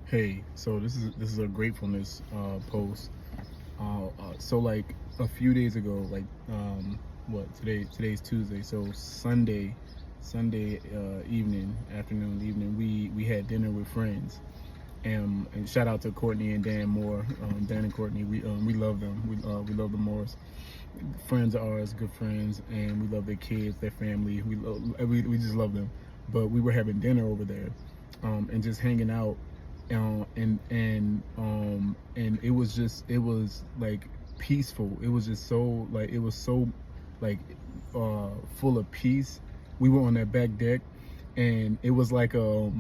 Hey, so this is a gratefulness post. So like a few days ago, like today's Tuesday, so Sunday afternoon, we had dinner with friends, and shout out to Courtney and Dan Moore, Dan and Courtney. We love them. We love the Moores. Friends of ours, good friends, and we love their kids, their family. We just love them. But we were having dinner over there, and just hanging out, and it was like peaceful. It was just so like it was so like full of peace. We were on that back deck, and it was like so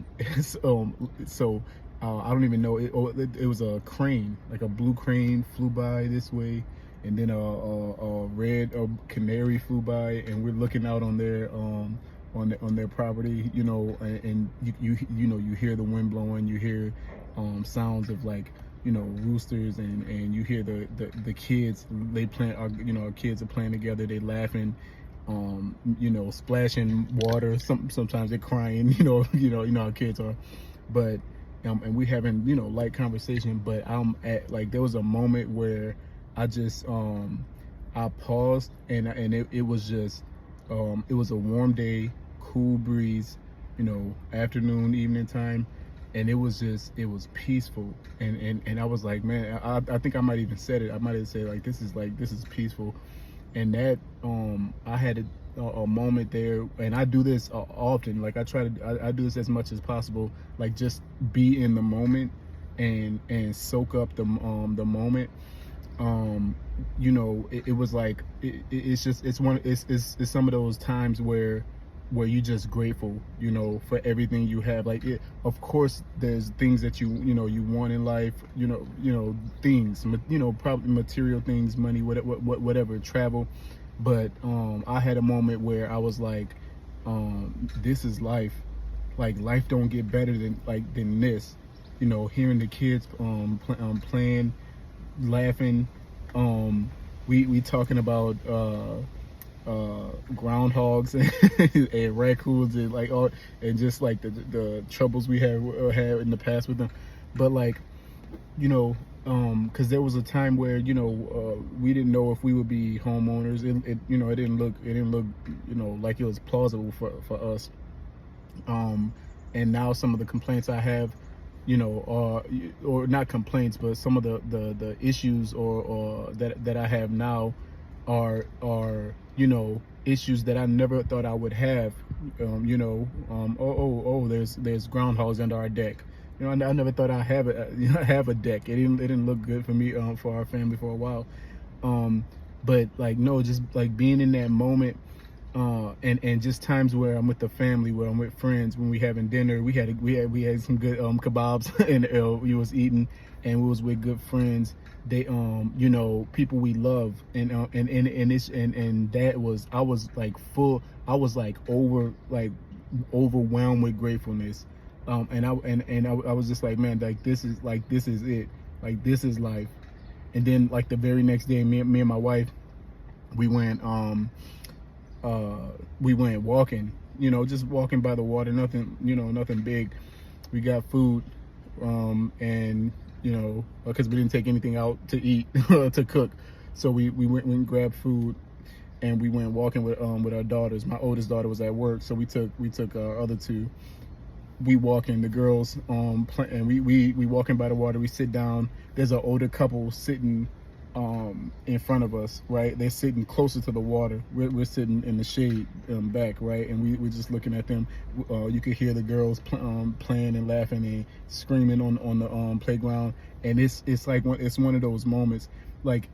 I don't even know it was a crane, like a blue crane flew by this way, and then a red canary flew by, and we're looking out on their on their property, and you hear the wind blowing, you hear sounds of like roosters, and you hear the kids, they playing, our kids are playing together, they laughing, splashing water. Sometimes they're crying, you know how kids are, but and we having light conversation. But I'm at like there was a moment where I just I paused, and it was just it was a warm day, cool breeze, afternoon, evening time, and it was peaceful, and I was like, man, I think I might even said it. I might have said like this is peaceful, and that I had a moment there, and I do this often. Like I do this as much as possible. Like just be in the moment and soak up the moment. It was like it's just it's some of those times where you just grateful, for everything you have. Like of course there's things that you want in life, things, probably material things, money, whatever, travel. But I had a moment where I was like, this is life. Like life don't get better than this. Hearing the kids playing, laughing. We talking about groundhogs and raccoons, and like all, and just like the troubles we have had in the past with them. But like, because there was a time where we didn't know if we would be homeowners. It didn't look like it was plausible for us. And now some of the complaints I have, or not complaints, but some of the issues or that I have now are issues that I never thought I would have. There's groundhogs under our deck. I never thought I'd have a deck. It didn't look good for me, for our family for a while. But like no, just like being in that moment, and just times where I'm with the family, where I'm with friends, when we having dinner, we had some good kebabs, and we was eating, and we was with good friends. They people we love, and that was, I was like full, I was like overwhelmed with gratefulness. I was just like, man, like this is it, like this is life. And then like the very next day, me and my wife, we went walking, just walking by the water, nothing big. We got food, and because we didn't take anything out to eat to cook, so we went and grabbed food, and we went walking with our daughters. My oldest daughter was at work, so we took our other two. We walking, the girls, and we walking by the water. We sit down. There's an older couple sitting in front of us, right? They're sitting closer to the water. We're sitting in the shade, back, right? And we're just looking at them. You could hear the girls playing and laughing and screaming on the playground. And it's like it's one of those moments, like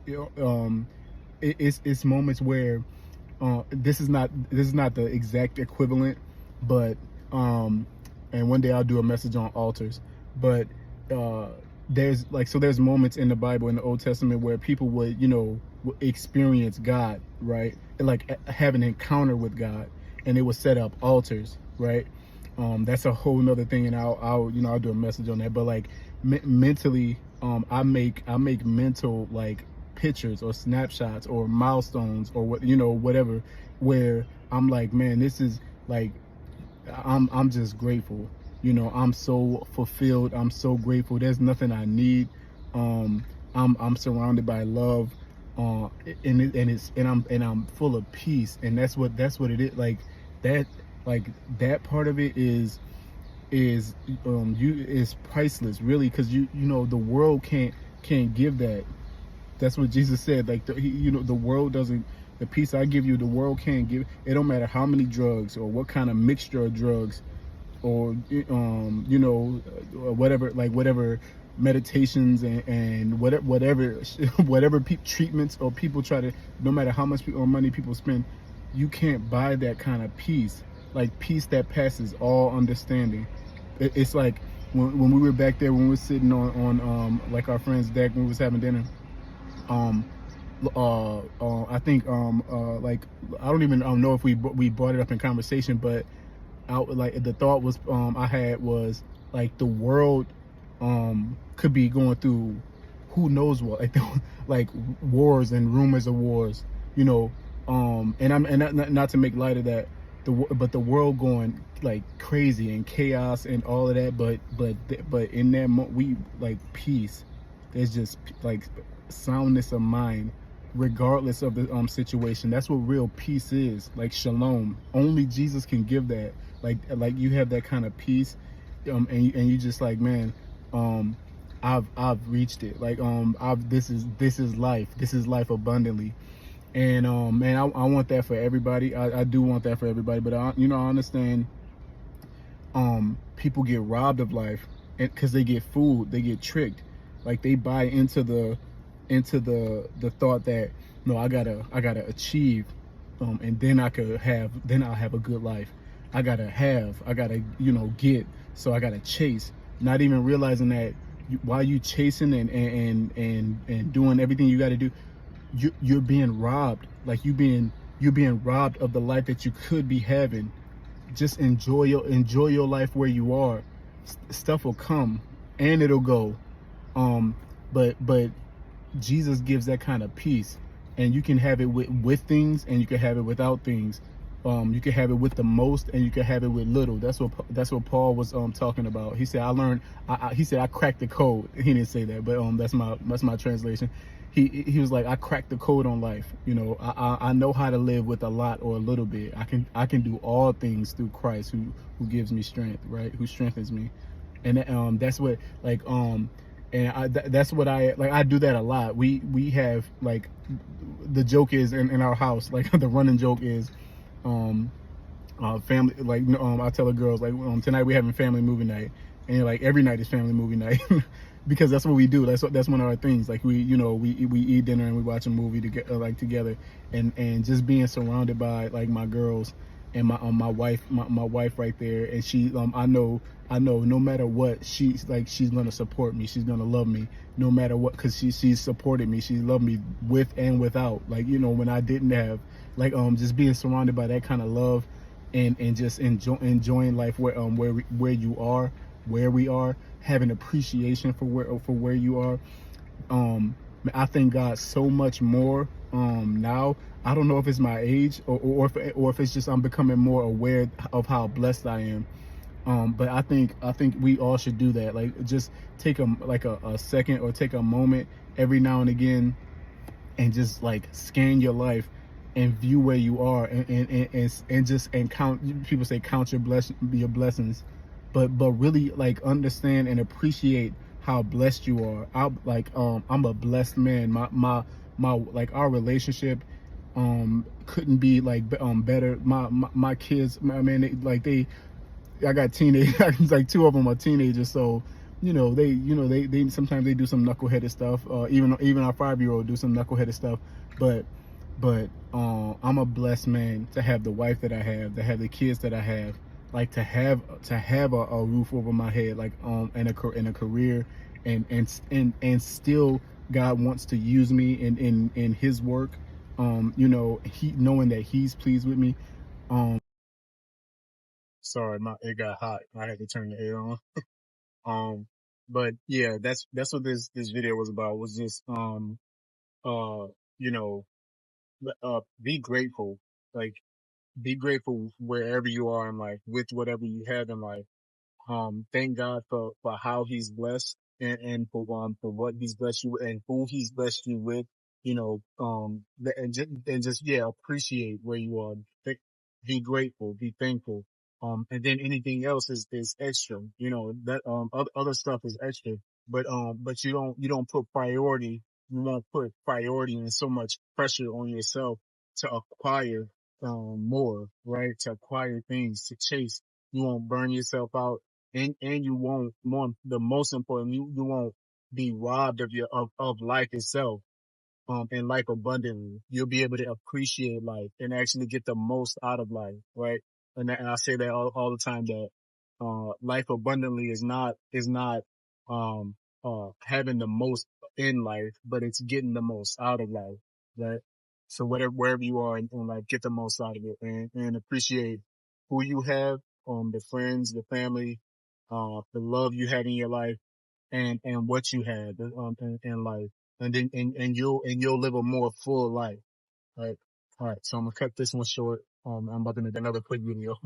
it's moments where this is not the exact equivalent, but and one day I'll do a message on altars. But there's moments in the Bible, in the Old Testament, where people would experience God, right? And like have an encounter with God, and they would set up altars, right? That's a whole nother thing, and I'll do a message on that. But like mentally, I make mental like pictures or snapshots or milestones or whatever, where I'm like, man, this is like, I'm just grateful. I'm so fulfilled. I'm so grateful. There's nothing I need. Um, I'm surrounded by love, uh, and I'm full of peace, and that's what it is. That like that part of it is you is priceless, really, because the world can't give that. That's what Jesus said. Like the world doesn't. The peace I give you, the world can't give. It don't matter how many drugs or what kind of mixture of drugs or whatever meditations and whatever whatever treatments or people try to, no matter how much or money people spend, you can't buy that kind of peace, like peace that passes all understanding. It's like when we were back there, when we were sitting on like our friend's deck when we was having dinner. um I think like I don't even know if we brought it up in conversation, but out like the thought was I had was like the world could be going through who knows what, like like wars and rumors of wars, you know and not to make light of that, but the world going like crazy and chaos and all of that, but in that we like peace. There's just like soundness of mind regardless of the situation. That's what real peace is, like shalom. Only Jesus can give that. Like you have that kind of peace, and you just like, man, um I've reached it. Like I've this is life. This is life abundantly. And man, I want that for everybody. I do want that for everybody, but I understand people get robbed of life because they get fooled, they get tricked. Like they buy into the thought that, no, I gotta achieve, and then I'll have a good life. I gotta get, so I gotta chase, not even realizing that while you chasing and doing everything you got to do, you're being robbed. Like you're being robbed of the life that you could be having. Just enjoy your life where you are. Stuff will come and it'll go. um but Jesus gives that kind of peace, and you can have it with things, and you can have it without things. You can have it with the most, and you can have it with little. That's what Paul was talking about. He said, I learned. He said, I cracked the code. He didn't say that, but that's my translation. He was like, I cracked the code on life. I know how to live with a lot or a little bit. I can do all things through Christ who gives me strength, right? Who strengthens me. And that's what, like, and that's what I like. I do that a lot. We have, like, the joke is in our house, like the running joke is, um family, like, I tell the girls, like, tonight we having family movie night, and like every night is family movie night. Because that's what we do. That's one of our things. Like we eat dinner and we watch a movie together, like together, and just being surrounded by like my girls and my wife, my wife right there, and she, I know no matter what, she's gonna support me. She's gonna love me no matter what, because she's supported me. She loved me with and without. Like, when I didn't have, like, just being surrounded by that kind of love, and just enjoying life where you are, where we are, having appreciation for where you are. um I thank God so much more now. I don't know if it's my age, or if it's just I'm becoming more aware of how blessed I am. But I think we all should do that. Like, just take a second, or take a moment every now and again, and just like scan your life and view where you are, and count. People say count your blessings, but really, like, understand and appreciate how blessed you are. I'm a blessed man. My like, our relationship couldn't be like better. My kids, man, I got teenage like two of them are teenagers, so they sometimes they do some knuckleheaded stuff. Even our 5-year-old do some knuckleheaded stuff, but I'm a blessed man to have the wife that I have, to have the kids that I have, like to have a roof over my head, like, and a career, and still God wants to use me in His work. He knowing that He's pleased with me. Sorry, it got hot. I had to turn the air on. Um, but yeah, that's what this video was about. Was just uh you know be grateful. Like, be grateful wherever you are in life, with whatever you have in life. thank God for how he's blessed and for what he's blessed you with and who he's blessed you with, and just, yeah, appreciate where you are. Be grateful, be thankful. And then anything else is extra, that, other stuff is extra, but you don't put priority, you won't put priority and so much pressure on yourself to acquire, more, right? To acquire things, to chase. You won't burn yourself out and you won't the most important, you won't be robbed of life itself, and life abundantly. You'll be able to appreciate life and actually get the most out of life, right? And I say that all the time that, life abundantly is not, um, having the most in life, but it's getting the most out of life, right? So wherever you are in life, get the most out of it and appreciate who you have, the friends, the family, the love you had in your life and what you had, in life, and then and you'll live a more full life. Right. All right. So I'm gonna cut this one short. I'm about to make another quick video.